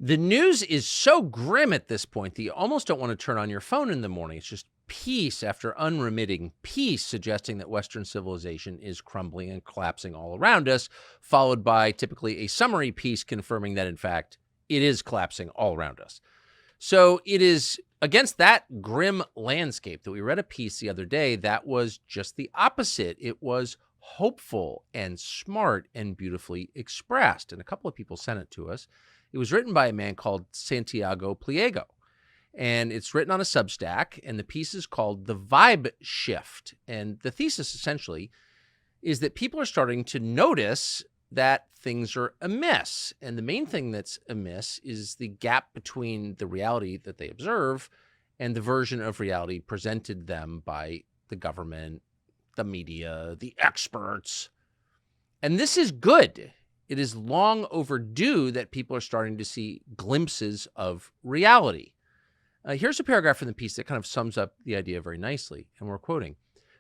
The news is so grim at this point that you almost don't want to turn on your phone in the morning. It's just peace after unremitting peace, suggesting that Western civilization is crumbling and collapsing all around us, followed by typically a summary piece confirming that, in fact, it is collapsing all around us. So it is against that grim landscape that we read a piece the other day that was just the opposite. It was hopeful and smart and beautifully expressed. And a couple of people sent it to us. It was written by a man called Santiago Pliego, and it's written on a Substack, and the piece is called The Vibe Shift. And the thesis essentially is that people are starting to notice that things are amiss. And the main thing that's amiss is the gap between the reality that they observe and the version of reality presented them by the government, the media, the experts. And this is good. It is long overdue that people are starting to see glimpses of reality. Here's a paragraph from the piece that kind of sums up the idea very nicely, and we're quoting.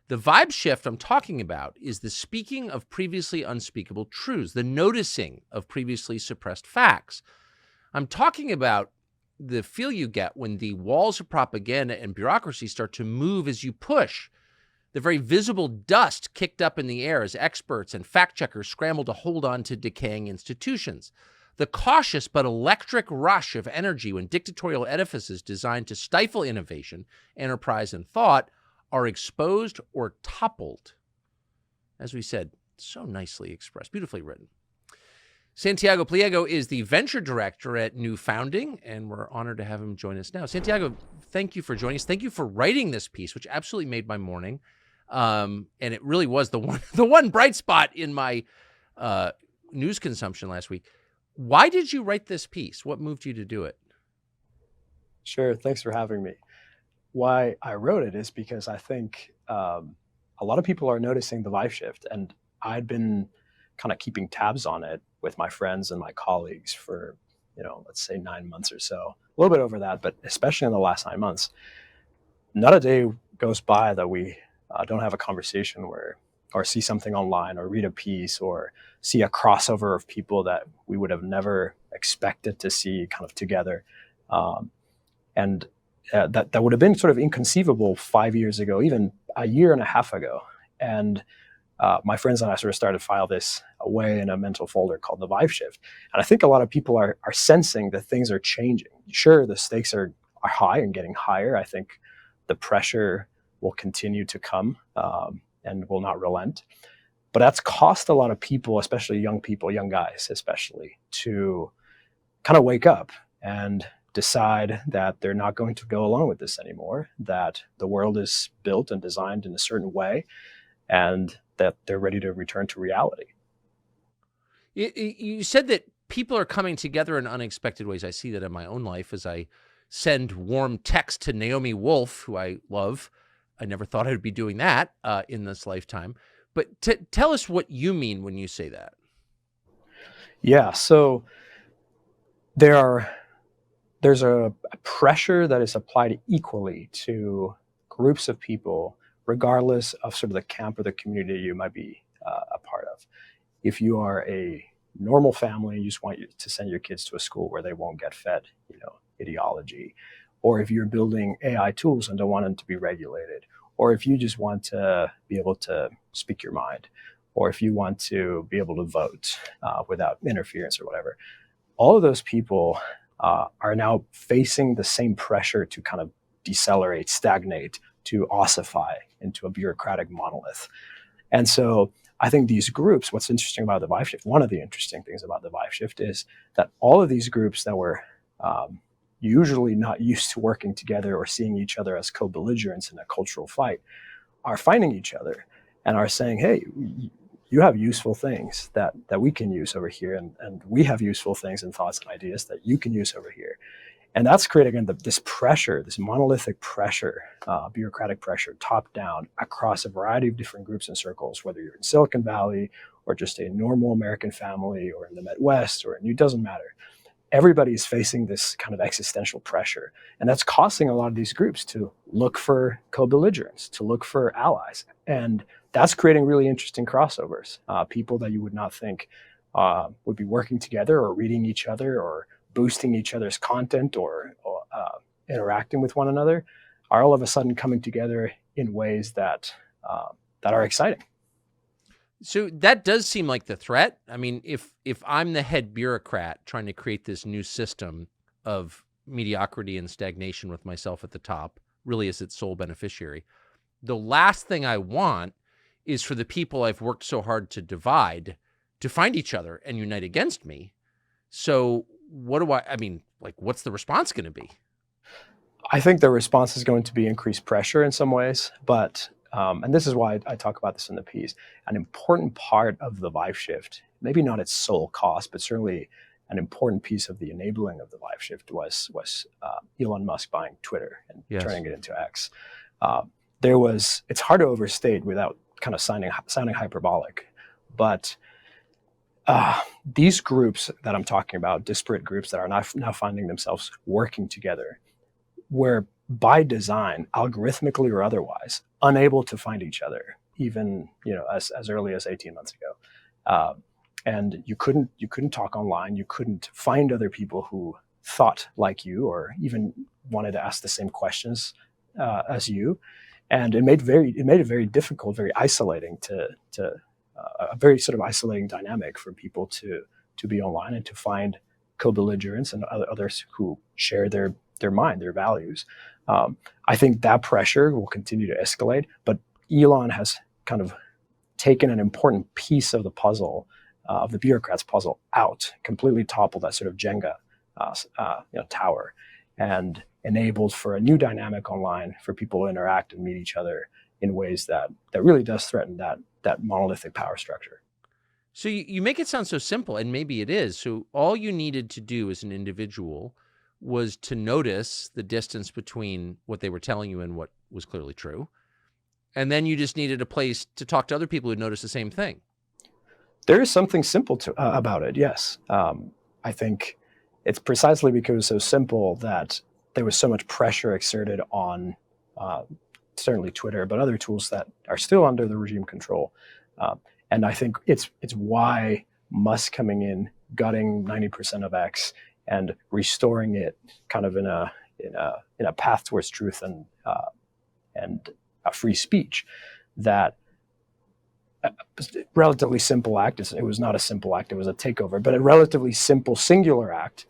The vibe shift I'm talking about is the speaking of previously unspeakable truths, the noticing of previously suppressed facts. I'm talking about the feel you get when the walls of propaganda and bureaucracy start to move as you push. The very visible dust kicked up in the air as experts and fact-checkers scramble to hold on to decaying institutions. The cautious but electric rush of energy when dictatorial edifices designed to stifle innovation, enterprise, and thought are exposed or toppled. As we said, so nicely expressed, beautifully written. Santiago Pliego is the venture director at New Founding, and we're honored to have him join us now. Santiago, thank you for joining us. Thank you for writing this piece, which absolutely made my morning. And it really was the one bright spot in my news consumption last week. Why did you write this piece? What moved you to do it? Sure. Thanks for having me. Why I wrote it is because I think a lot of people are noticing the vibe shift, and I'd been kind of keeping tabs on it with my friends and my colleagues for, let's say 9 months or so, a little bit over that, but especially in the last 9 months, not a day goes by that we don't have a conversation or see something online or read a piece or see a crossover of people that we would have never expected to see kind of together. And that would have been sort of inconceivable 5 years ago, even a year and a half ago. And my friends and I sort of started to file this away in a mental folder called the Vive Shift. And I think a lot of people are sensing that things are changing. Sure, the stakes are high and getting higher. I think the pressure will continue to come and will not relent. But that's cost a lot of people, especially young people, young guys especially, to kind of wake up and decide that they're not going to go along with this anymore, that the world is built and designed in a certain way, and that they're ready to return to reality. You said that people are coming together in unexpected ways. I see that in my own life as I send warm text to Naomi Wolf, who I love. I never thought I would be doing that in this lifetime. But tell us what you mean when you say that. Yeah, so there's a pressure that is applied equally to groups of people, regardless of sort of the camp or the community you might be a part of. If you are a normal family, you just want to send your kids to a school where they won't get fed, ideology, or if you're building AI tools and don't want them to be regulated, or if you just want to be able to speak your mind, or if you want to be able to vote without interference or whatever, all of those people are now facing the same pressure to kind of decelerate, stagnate, to ossify into a bureaucratic monolith. And so I think these groups, what's interesting about the Vive Shift, one of the interesting things about the Vive Shift is that all of these groups that were usually not used to working together or seeing each other as co-belligerents in a cultural fight are finding each other and are saying, hey, you have useful things that we can use over here, and we have useful things and thoughts and ideas that you can use over here. And that's creating, again, this pressure, this monolithic pressure, bureaucratic pressure, top down across a variety of different groups and circles, whether you're in Silicon Valley or just a normal American family or in the Midwest it doesn't matter. Everybody is facing this kind of existential pressure. And that's costing a lot of these groups to look for co-belligerents, to look for allies. And that's creating really interesting crossovers, people that you would not think would be working together or reading each other or boosting each other's content or interacting with one another are all of a sudden coming together in ways that are exciting. So that does seem like the threat. I mean, if I'm the head bureaucrat trying to create this new system of mediocrity and stagnation with myself at the top, really as its sole beneficiary, the last thing I want is for the people I've worked so hard to divide to find each other and unite against me. So what do I mean, like, what's the response going to be? I think the response is going to be increased pressure in some ways, but and this is why I talk about this in the piece. An important part of the Vive Shift, maybe not its sole cost, but certainly an important piece of the enabling of the Vive Shift was Elon Musk buying Twitter and turning it into X. It's hard to overstate without kind of sounding hyperbolic, but these groups that I'm talking about, disparate groups that are now finding themselves working together, were by design, algorithmically or otherwise, unable to find each other, even as early as 18 months ago. And you couldn't talk online. You couldn't find other people who thought like you or even wanted to ask the same questions as you. And it made it very difficult, very isolating to a very sort of isolating dynamic for people to be online and to find co-belligerents and others who share their mind, their values. I think that pressure will continue to escalate, but Elon has kind of taken an important piece of the puzzle, of the bureaucrat's puzzle, out, completely toppled that sort of Jenga tower, and enabled for a new dynamic online for people to interact and meet each other in ways that really does threaten that monolithic power structure. So you make it sound so simple, and maybe it is. So all you needed to do as an individual was to notice the distance between what they were telling you and what was clearly true. And then you just needed a place to talk to other people who noticed the same thing. There is something simple about it, yes. I think it's precisely because it was so simple that there was so much pressure exerted on certainly Twitter, but other tools that are still under the regime control. And I think it's why Musk coming in, gutting 90% of X, and restoring it kind of in a path towards truth and a free speech, that a relatively simple act. It was not a simple act; it was a takeover. But a relatively simple, singular act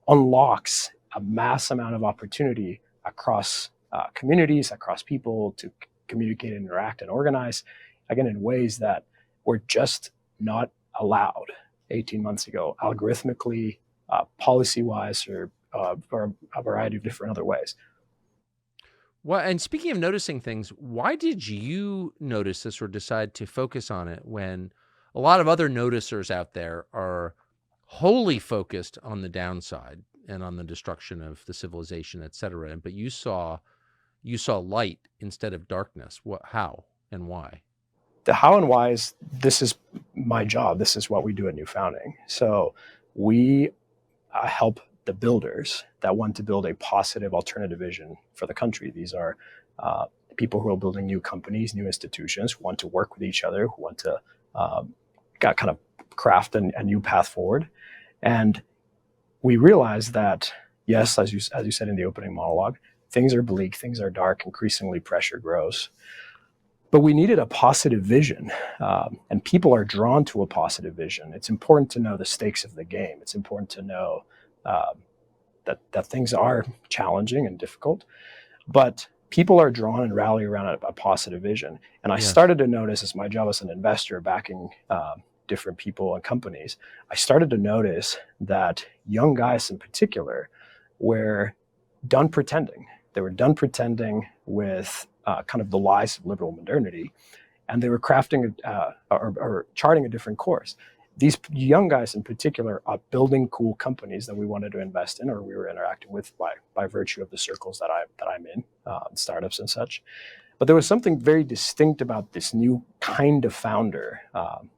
unlocks a mass amount of opportunity across communities, across people to communicate, and interact, and organize, again, in ways that were just not allowed 18 months ago, algorithmically, policy-wise, or a variety of different other ways. Well, and speaking of noticing things, why did you notice this or decide to focus on it when a lot of other noticers out there are wholly focused on the downside and on the destruction of the civilization, et cetera? But you saw light instead of darkness. How and why? The how and why is, this is my job. This is what we do at New Founding. So we help the builders that want to build a positive alternative vision for the country. These are people who are building new companies, new institutions, who want to work with each other, who want to kind of craft a new path forward. And we realize that, yes, as you said in the opening monologue, things are bleak, things are dark, increasingly pressure grows. But we needed a positive vision, and people are drawn to a positive vision. It's important to know the stakes of the game. It's important to know that things are challenging and difficult, but people are drawn and rally around a positive vision. And I started to notice, as my job as an investor backing different people and companies, I started to notice that young guys in particular were done pretending. They were done pretending with kind of the lies of liberal modernity, and they were crafting or charting a different course. These young guys in particular are building cool companies that we wanted to invest in, or we were interacting with by virtue of the circles that I'm in, startups and such. But there was something very distinct about this new kind of founder.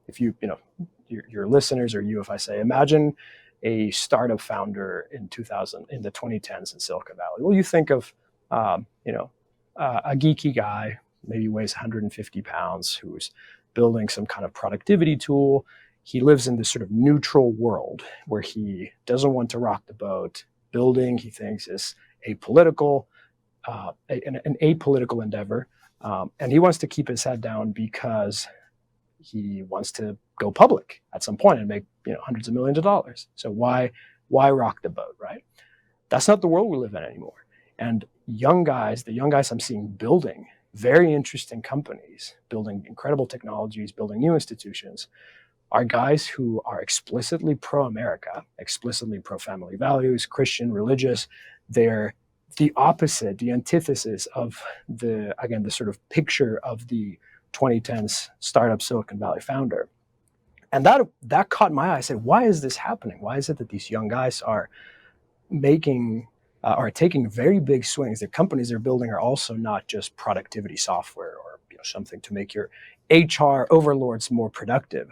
If your listeners or you, if I say, imagine a startup founder in the 2010s in Silicon Valley. Well, you think of a geeky guy, maybe weighs 150 pounds, who's building some kind of productivity tool. he lives in this sort of neutral world where he doesn't want to rock the boat. Building, he thinks, is apolitical, an apolitical endeavor. And he wants to keep his head down because he wants to go public at some point and make hundreds of millions of dollars. So why rock the boat, right? That's not the world we live in anymore. And the young guys I'm seeing building very interesting companies, building incredible technologies, building new institutions, are guys who are explicitly pro-America, explicitly pro-family values, Christian, religious. They're the opposite, the antithesis of the sort of picture of the 2010s startup Silicon Valley founder. And that caught my eye. I said, why is this happening? Why is it that these young guys are taking very big swings? The companies they're building are also not just productivity software or something to make your HR overlords more productive.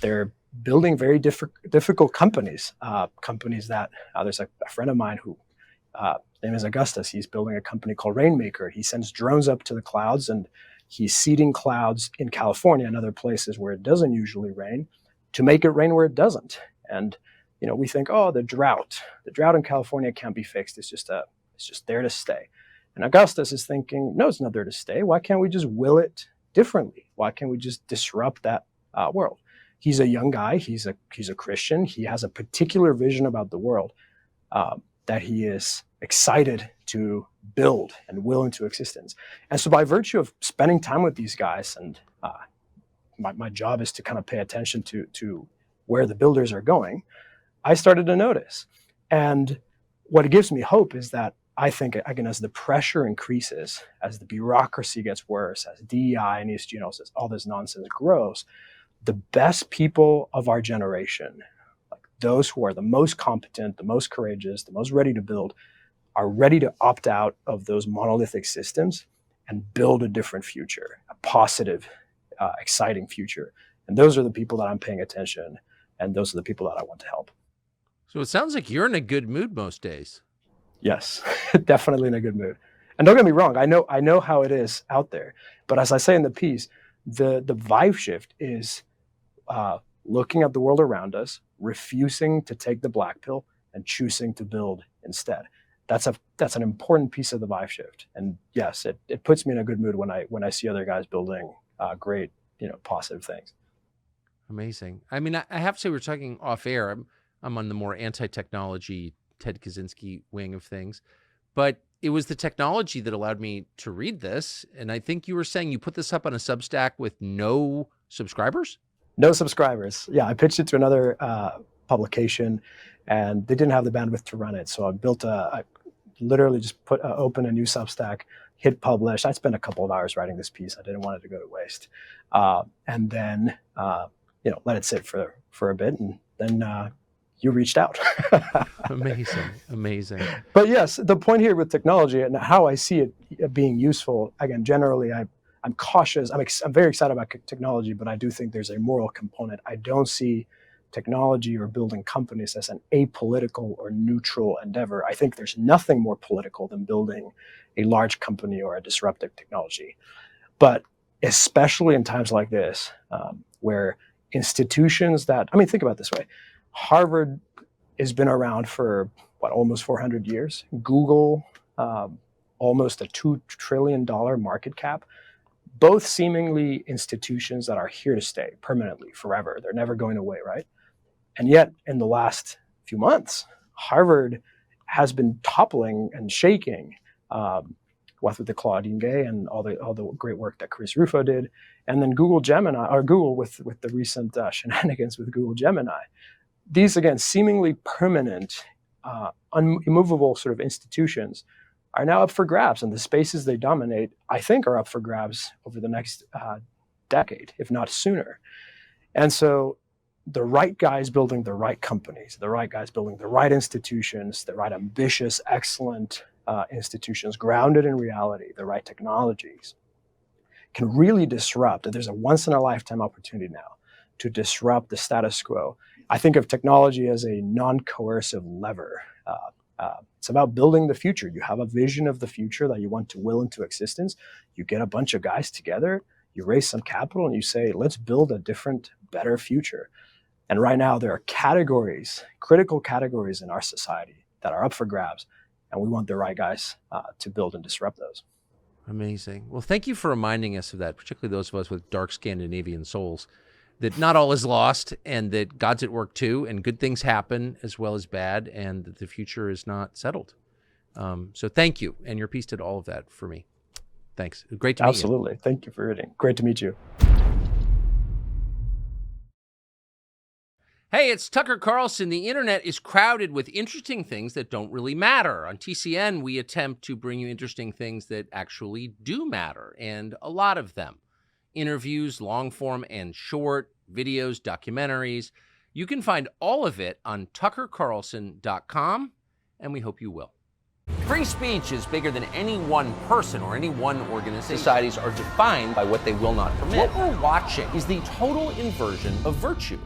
They're building very difficult companies. Companies that there's a friend of mine who his name is Augustus. He's building a company called Rainmaker. He sends drones up to the clouds and he's seeding clouds in California and other places where it doesn't usually rain to make it rain where it doesn't. And we think, oh, the drought in California can't be fixed. It's just there to stay. And Augustus is thinking, no, it's not there to stay. Why can't we just will it differently? Why can't we just disrupt that world? He's a young guy. He's a Christian. He has a particular vision about the world that he is excited to build and will into existence. And so by virtue of spending time with these guys, and my job is to kind of pay attention to where the builders are going, I started to notice. And what it gives me hope is that I think, again, as the pressure increases, as the bureaucracy gets worse, as DEI and ESG and all this nonsense grows, the best people of our generation, like those who are the most competent, the most courageous, the most ready to build, are ready to opt out of those monolithic systems and build a different future, a positive, exciting future. And those are the people that I'm paying attention, and those are the people that I want to help. So it sounds like you're in a good mood most days. Yes, definitely in a good mood. And don't get me wrong, I know how it is out there. But as I say in the piece, the Vive Shift is looking at the world around us, refusing to take the black pill, and choosing to build instead. That's an important piece of the Vive Shift. And yes, it puts me in a good mood when I see other guys building great, positive things. Amazing. I mean, I have to say, we're talking off air. I'm on the more anti-technology Ted Kaczynski wing of things, but it was the technology that allowed me to read this. And I think you were saying you put this up on a Substack with no subscribers? No subscribers. Yeah, I pitched it to another publication, and they didn't have the bandwidth to run it. So I literally just open a new Substack, hit publish. I spent a couple of hours writing this piece. I didn't want it to go to waste. And then, let it sit for a bit, and then you reached out. Amazing. But yes, the point here with technology and how I see it being useful, again, generally, I'm cautious. I'm very excited about technology, but I do think there's a moral component. I don't see technology or building companies as an apolitical or neutral endeavor. I think there's nothing more political than building a large company or a disruptive technology. But especially in times like this, where institutions think about it this way. Harvard has been around for almost 400 years. Google, almost a $2 trillion market cap. Both seemingly institutions that are here to stay permanently, forever. They're never going away, right? And yet, in the last few months, Harvard has been toppling and shaking, with the Claudine Gay and all the great work that Chris Rufo did, and then Google with the recent shenanigans with Google Gemini. These, again, seemingly permanent, immovable sort of institutions are now up for grabs, and the spaces they dominate, I think, are up for grabs over the next decade, if not sooner. And so the right guys building the right companies, the right guys building the right institutions, the right ambitious, excellent institutions grounded in reality, the right technologies, can really disrupt. There's a once-in-a-lifetime opportunity now to disrupt the status quo. I think of technology as a non-coercive lever. It's about building the future. You have a vision of the future that you want to will into existence. You get a bunch of guys together, you raise some capital, and you say, let's build a different, better future. And right now, there are categories, critical categories in our society that are up for grabs. And we want the right guys to build and disrupt those. Amazing. Well, thank you for reminding us of that, particularly those of us with dark Scandinavian souls, that not all is lost and that God's at work too, and good things happen as well as bad, and that the future is not settled. So thank you. And your piece did all of that for me. Thanks. Great to meet you. Absolutely. Thank you for reading. Great to meet you. Hey, it's Tucker Carlson. The internet is crowded with interesting things that don't really matter. On TCN, we attempt to bring you interesting things that actually do matter, and a lot of them. Interviews, long form and short, videos, documentaries. You can find all of it on tuckercarlson.com, and we hope you will. Free speech is bigger than any one person or any one organization. Societies are defined by what they will not permit. What we're watching is the total inversion of virtue.